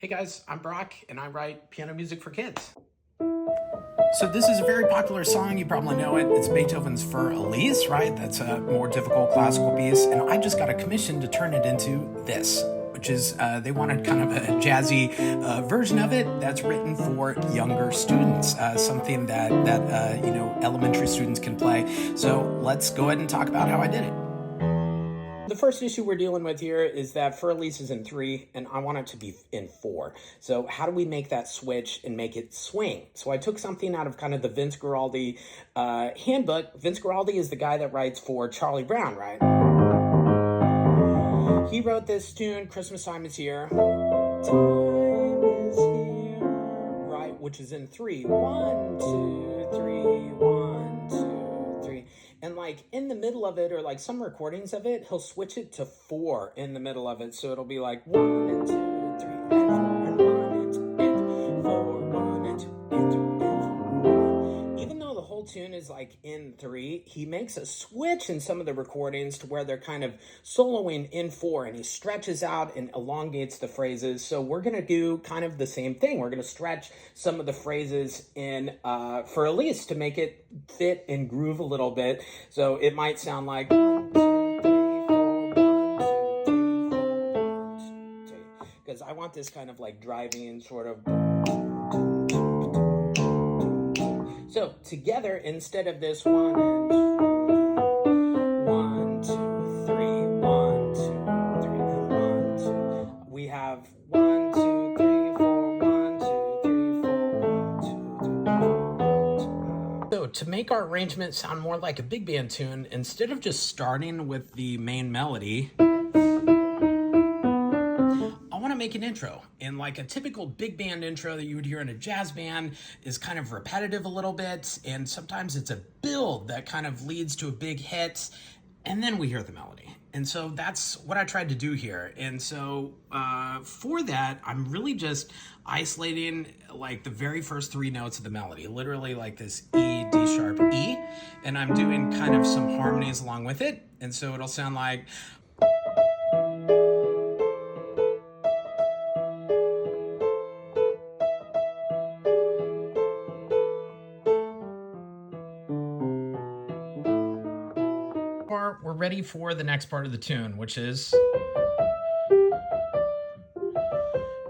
Hey guys, I'm Brock and I write piano music for kids. So this is a very popular song, you probably know it. It's Beethoven's Fur Elise, right? That's a more difficult classical piece, and I just got a commission to turn it into this, which is, they wanted kind of a jazzy version of it that's written for younger students, something that elementary students can play. So let's go ahead and talk about how I did it. The first issue we're dealing with here is that Fur Elise is in 3 and I want it to be in 4. So how do we make that switch and make it swing? So I took something out of kind of the Vince Guaraldi handbook. Vince Guaraldi is the guy that writes for Charlie Brown, right? He wrote this tune, Christmas Time is Here. Time is here, right? Which is in 3. 1, 2, 3, 1, 2, 3. And like in the middle of it, or like some recordings of it, he'll switch it to 4 in the middle of it. So it'll be like 1 and 2, 3 and 4 and 1 and 2 and 4, 1 and 2 and 3 and 4. Even though the whole tune is like in 3, he makes a switch in some of the recordings to where they're kind of soloing in 4, and he stretches out and elongates the phrases. So we're gonna do kind of the same thing. We're gonna stretch some of the phrases in Fur Elise to make it fit and groove a little bit. So it might sound like 1, 2, 3, 4, 1, 2, 3, 4, 1, 2, 3. Because I want this kind of like driving sort of. So together, instead of this 1 and 1, 2, 3, 1, 2, 3, 1, 2, we have 1, 2, 3, 4, 1, 2, 3, 4, 1, 2, 3, 4, 1, 2. So to make our arrangement sound more like a big band tune, instead of just starting with the main melody, I want to make an intro. And like a typical big band intro that you would hear in a jazz band is kind of repetitive a little bit, and sometimes it's a build that kind of leads to a big hit, and then we hear the melody. And so that's what I tried to do here. And so for that, I'm really just isolating like the very first 3 notes of the melody, literally like this E, D sharp, E, and I'm doing kind of some harmonies along with it. And so it'll sound like, we're ready for the next part of the tune, which is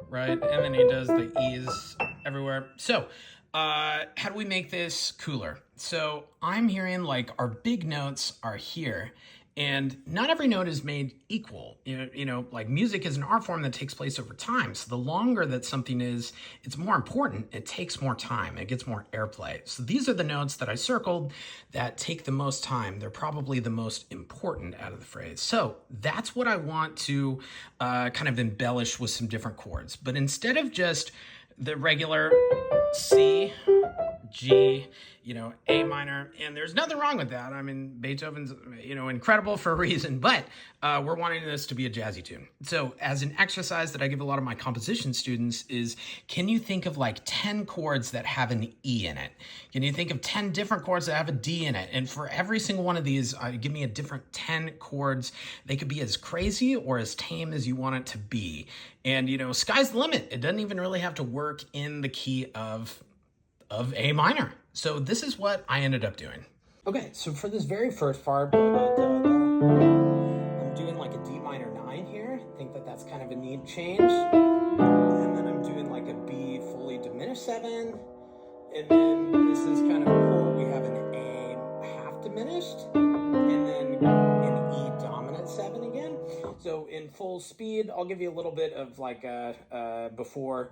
right, and then he does the E's everywhere. So how do we make this cooler? So I'm hearing like our big notes are here, and not every note is made equal. You know, like music is an art form that takes place over time. So the longer that something is, it's more important. It takes more time. It gets more airplay. So these are the notes that I circled that take the most time. They're probably the most important out of the phrase. So that's what I want to kind of embellish with some different chords. But instead of just the regular C, G, A minor, and there's nothing wrong with that. I mean, Beethoven's, incredible for a reason, but we're wanting this to be a jazzy tune. So as an exercise that I give a lot of my composition students is, can you think of like 10 chords that have an E in it? Can you think of 10 different chords that have a D in it? And for every single one of these, give me a different 10 chords. They could be as crazy or as tame as you want it to be. And, sky's the limit. It doesn't even really have to work in the key of A minor. So this is what I ended up doing. Okay, so for this very first part, I'm doing like a D minor 9 here. I think that that's kind of a neat change. And then I'm doing like a B fully diminished 7. And then this is kind of cool. We have an A half diminished. And then an E dominant 7 again. So in full speed, I'll give you a little bit of like before.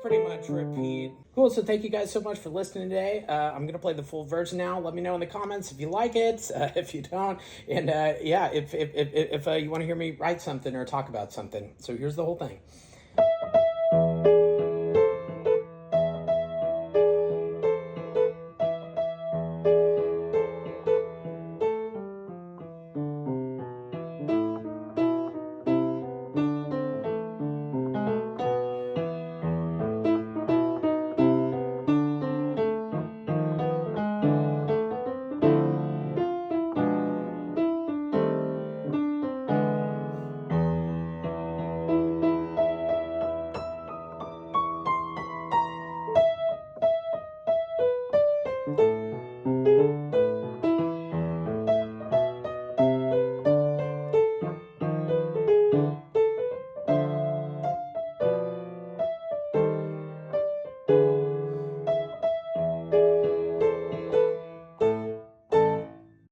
Pretty much repeat. Cool, so thank you guys so much for listening today. I'm going to play the full version now. Let me know in the comments if you like it, if you don't. And yeah, if you want to hear me write something or talk about something. So here's the whole thing.